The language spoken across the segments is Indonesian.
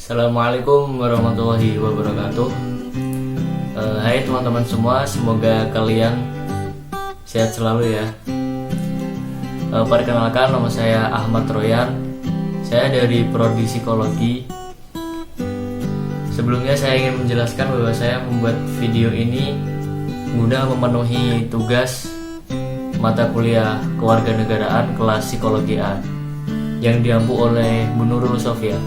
Assalamualaikum warahmatullahi wabarakatuh. Hai teman-teman semua, semoga kalian sehat selalu ya. Perkenalkan, nama saya Ahmad Royan. Saya dari Prodi Psikologi. Sebelumnya saya ingin menjelaskan bahwa saya membuat video ini guna memenuhi tugas mata kuliah kewarganegaraan kelas Psikologi A yang diampu oleh Bu Nurul Sofia.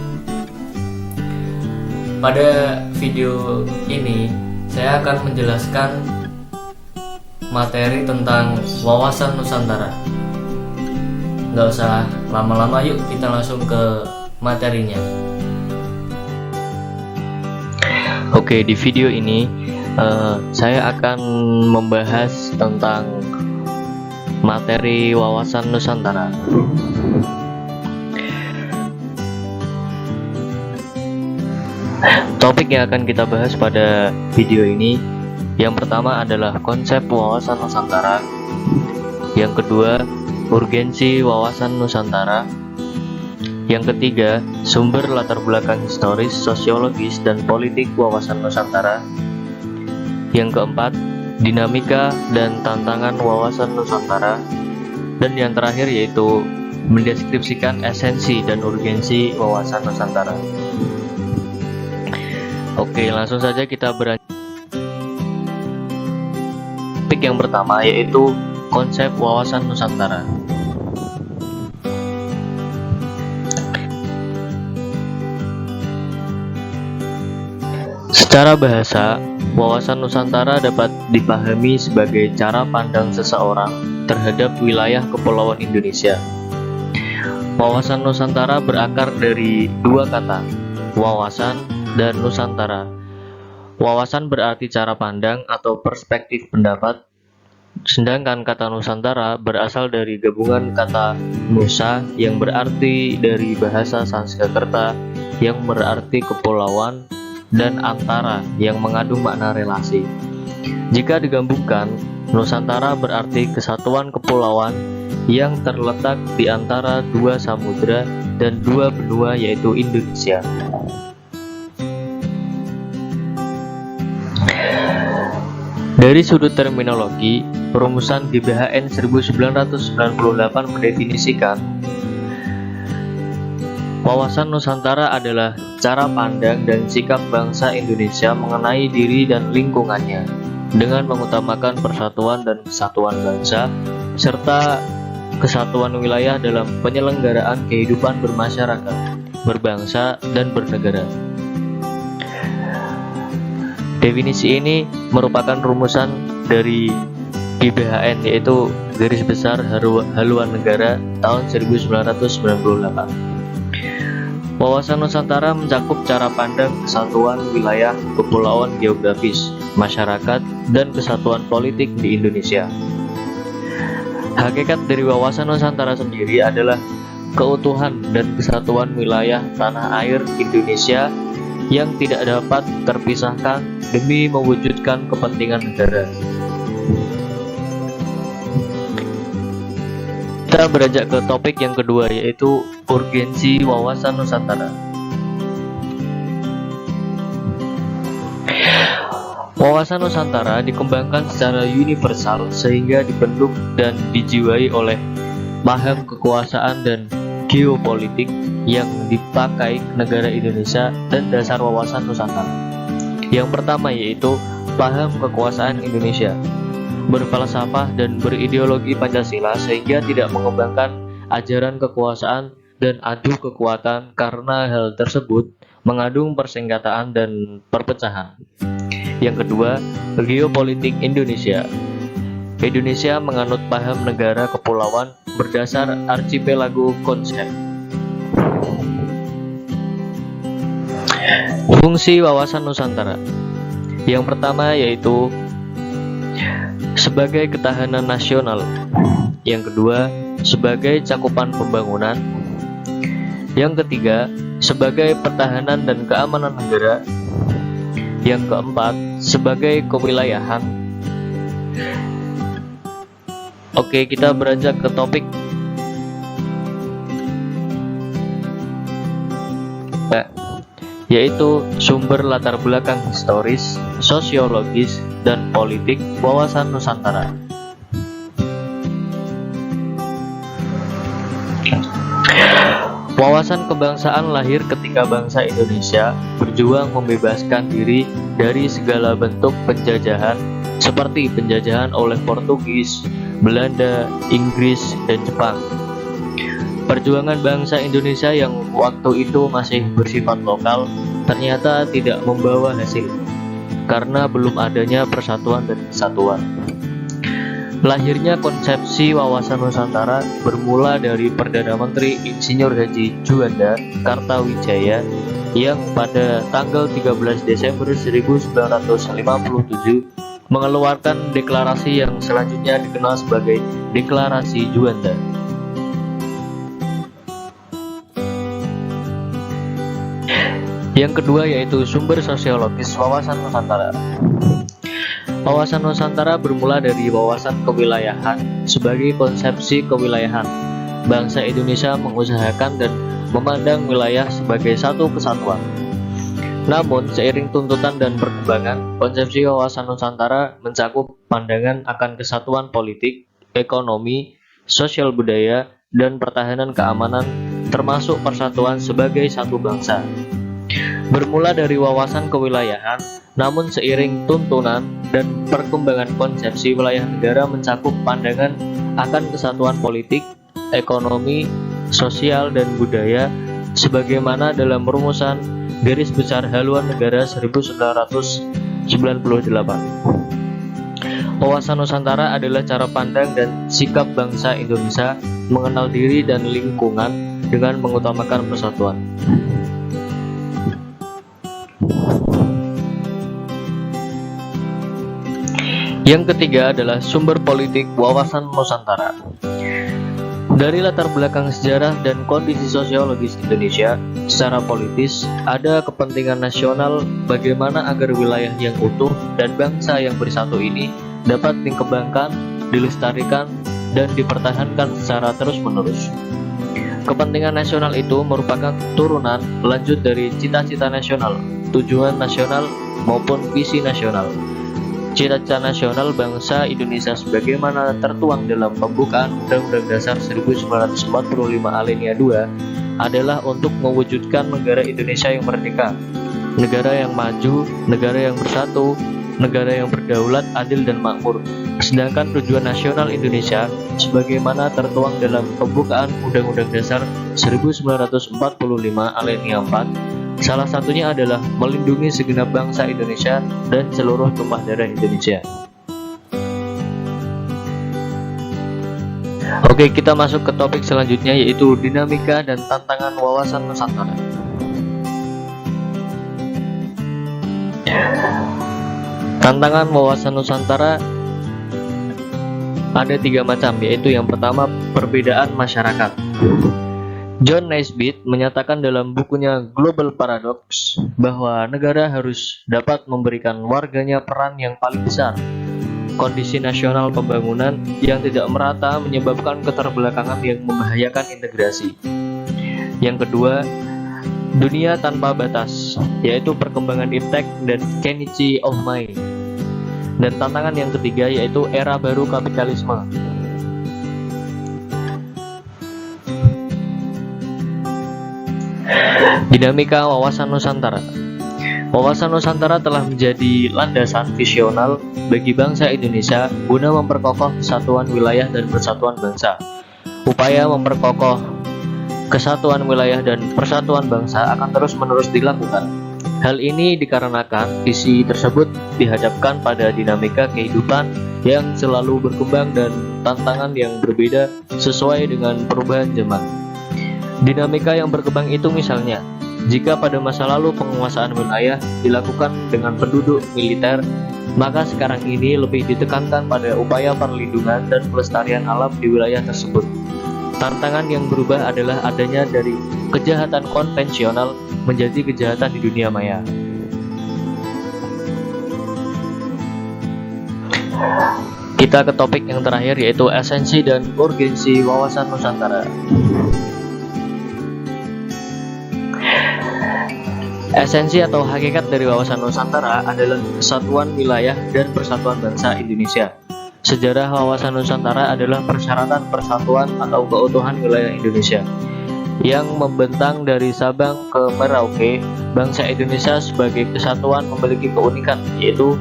Pada video ini saya akan menjelaskan materi tentang wawasan Nusantara. Nggak usah lama-lama, yuk kita langsung ke materinya. Oke, di video ini saya akan membahas tentang materi wawasan Nusantara. Topik yang akan kita bahas pada video ini, yang pertama adalah konsep wawasan Nusantara, yang kedua urgensi wawasan Nusantara, yang ketiga sumber latar belakang historis, sosiologis, dan politik wawasan Nusantara, yang keempat dinamika dan tantangan wawasan Nusantara, dan yang terakhir yaitu mendeskripsikan esensi dan urgensi wawasan Nusantara. Oke, langsung saja kita beranjak. Topik yang pertama yaitu konsep wawasan Nusantara. Secara bahasa, wawasan Nusantara dapat dipahami sebagai cara pandang seseorang terhadap wilayah kepulauan Indonesia. Wawasan Nusantara berakar dari dua kata, wawasan dan Nusantara. Wawasan berarti cara pandang atau perspektif pendapat, sedangkan kata Nusantara berasal dari gabungan kata Nusa yang berarti dari bahasa Sanskerta yang berarti kepulauan, dan antara yang mengandung makna relasi. Jika digabungkan, Nusantara berarti kesatuan kepulauan yang terletak di antara dua samudra dan dua benua, yaitu Indonesia. Dari sudut terminologi, perumusan GBHN 1998 mendefinisikan wawasan Nusantara adalah cara pandang dan sikap bangsa Indonesia mengenai diri dan lingkungannya dengan mengutamakan persatuan dan kesatuan bangsa serta kesatuan wilayah dalam penyelenggaraan kehidupan bermasyarakat, berbangsa, dan bernegara. Definisi ini merupakan rumusan dari GBHN, yaitu Garis Besar Haluan Negara tahun 1998. Wawasan Nusantara mencakup cara pandang kesatuan wilayah, kepulauan geografis, masyarakat, dan kesatuan politik di Indonesia. Hakikat dari wawasan Nusantara sendiri adalah keutuhan dan kesatuan wilayah tanah air Indonesia yang tidak dapat terpisahkan demi mewujudkan kepentingan negara. Kita beranjak ke topik yang kedua, yaitu urgensi wawasan Nusantara. Wawasan Nusantara dikembangkan secara universal sehingga dibentuk dan dijiwai oleh paham kekuasaan dan geopolitik yang dipakai negara Indonesia dan dasar wawasan Nusantara. Yang pertama yaitu paham kekuasaan Indonesia, berfalsafah dan berideologi Pancasila sehingga tidak mengembangkan ajaran kekuasaan dan adu kekuatan karena hal tersebut mengandung persengketaan dan perpecahan. Yang kedua, geopolitik Indonesia. Indonesia menganut paham negara kepulauan berdasar archipelago konsep. Fungsi wawasan Nusantara. Yang pertama yaitu sebagai ketahanan nasional. Yang kedua, sebagai cakupan pembangunan. Yang ketiga, sebagai pertahanan dan keamanan negara. Yang keempat, sebagai kewilayahan. Oke, kita beranjak ke topik. yaitu sumber latar belakang historis, sosiologis, dan politik wawasan Nusantara. Wawasan kebangsaan lahir ketika bangsa Indonesia berjuang membebaskan diri dari segala bentuk penjajahan seperti penjajahan oleh Portugis, Belanda, Inggris, dan Jepang. Perjuangan bangsa Indonesia yang waktu itu masih bersifat lokal ternyata tidak membawa hasil karena belum adanya persatuan dan kesatuan. Lahirnya konsepsi wawasan Nusantara bermula dari Perdana Menteri Insinyur Haji Juanda Kartawijaya yang pada tanggal 13 Desember 1957 mengeluarkan deklarasi yang selanjutnya dikenal sebagai Deklarasi Juanda. Yang kedua yaitu sumber sosiologis wawasan Nusantara. Wawasan Nusantara bermula dari wawasan kewilayahan sebagai konsepsi kewilayahan. Bangsa Indonesia mengusahakan dan memandang wilayah sebagai satu kesatuan. Namun, seiring tuntutan dan perkembangan, konsepsi wawasan Nusantara mencakup pandangan akan kesatuan politik, ekonomi, sosial budaya, dan pertahanan keamanan, termasuk persatuan sebagai satu bangsa. Bermula dari wawasan kewilayahan, namun seiring tuntunan dan perkembangan konsepsi wilayah negara mencakup pandangan akan kesatuan politik, ekonomi, sosial, dan budaya sebagaimana dalam rumusan Garis Besar Haluan Negara 1998. Wawasan Nusantara adalah cara pandang dan sikap bangsa Indonesia mengenal diri dan lingkungan dengan mengutamakan persatuan. Yang ketiga adalah sumber politik wawasan Nusantara. Dari latar belakang sejarah dan kondisi sosiologis Indonesia, secara politis ada kepentingan nasional bagaimana agar wilayah yang utuh dan bangsa yang bersatu ini dapat dikembangkan, dilestarikan, dan dipertahankan secara terus-menerus. Kepentingan nasional itu merupakan turunan lanjut dari cita-cita nasional, tujuan nasional, maupun visi nasional. Cita-cita nasional bangsa Indonesia sebagaimana tertuang dalam pembukaan Undang-Undang Dasar 1945 alinea 2 adalah untuk mewujudkan negara Indonesia yang merdeka, negara yang maju, negara yang bersatu, negara yang berdaulat, adil, dan makmur. Sedangkan tujuan nasional Indonesia sebagaimana tertuang dalam pembukaan Undang-Undang Dasar 1945 alinea 4 salah satunya adalah melindungi segenap bangsa Indonesia dan seluruh tumpah darah Indonesia. Oke, kita masuk ke topik selanjutnya yaitu dinamika dan tantangan wawasan Nusantara. Tantangan wawasan Nusantara ada 3 macam, yaitu yang pertama perbedaan masyarakat. John Naisbitt menyatakan dalam bukunya Global Paradox bahwa negara harus dapat memberikan warganya peran yang paling besar. Kondisi nasional pembangunan yang tidak merata menyebabkan keterbelakangan yang membahayakan integrasi. Yang kedua, dunia tanpa batas, yaitu perkembangan iptek dan Kenichi of Mind. Dan tantangan yang ketiga yaitu era baru kapitalisme. Dinamika wawasan Nusantara. Wawasan Nusantara telah menjadi landasan visional bagi bangsa Indonesia guna memperkokoh kesatuan wilayah dan persatuan bangsa. Upaya memperkokoh kesatuan wilayah dan persatuan bangsa akan terus-menerus dilakukan. Hal ini dikarenakan visi tersebut dihadapkan pada dinamika kehidupan yang selalu berkembang dan tantangan yang berbeda sesuai dengan perubahan zaman. Dinamika yang berkembang itu misalnya, jika pada masa lalu penguasaan wilayah dilakukan dengan penduduk militer, maka sekarang ini lebih ditekankan pada upaya perlindungan dan pelestarian alam di wilayah tersebut. Tantangan yang berubah adalah adanya dari kejahatan konvensional menjadi kejahatan di dunia maya. Kita ke topik yang terakhir yaitu esensi dan urgensi wawasan Nusantara. Esensi atau hakikat dari wawasan Nusantara adalah kesatuan wilayah dan persatuan bangsa Indonesia. Sejarah wawasan Nusantara adalah persyaratan persatuan atau keutuhan wilayah Indonesia yang membentang dari Sabang ke Merauke. Bangsa Indonesia sebagai kesatuan memiliki keunikan, yaitu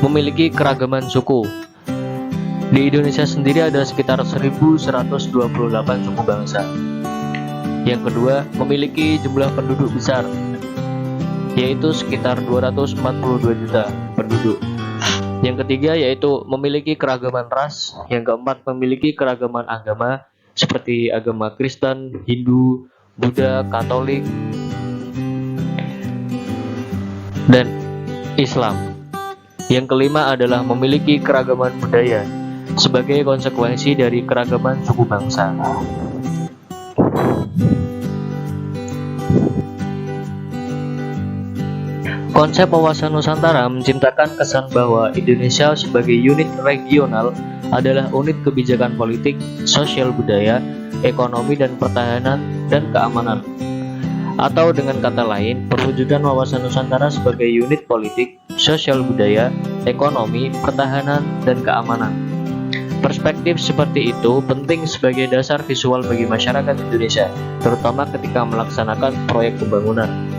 memiliki keragaman suku. Di Indonesia sendiri ada sekitar 1128 suku bangsa. Yang kedua, memiliki jumlah penduduk besar, yaitu sekitar 242 juta penduduk. Yang ketiga yaitu memiliki keragaman ras. Yang keempat, memiliki keragaman agama seperti agama Kristen, Hindu, Buddha, Katolik, dan Islam. Yang kelima adalah memiliki keragaman budaya sebagai konsekuensi dari keragaman suku bangsa. Konsep wawasan Nusantara menciptakan kesan bahwa Indonesia sebagai unit regional adalah unit kebijakan politik, sosial budaya, ekonomi dan pertahanan dan keamanan. Atau dengan kata lain, perwujudan wawasan Nusantara sebagai unit politik, sosial budaya, ekonomi, pertahanan, dan keamanan. Perspektif seperti itu penting sebagai dasar visual bagi masyarakat Indonesia, terutama ketika melaksanakan proyek pembangunan.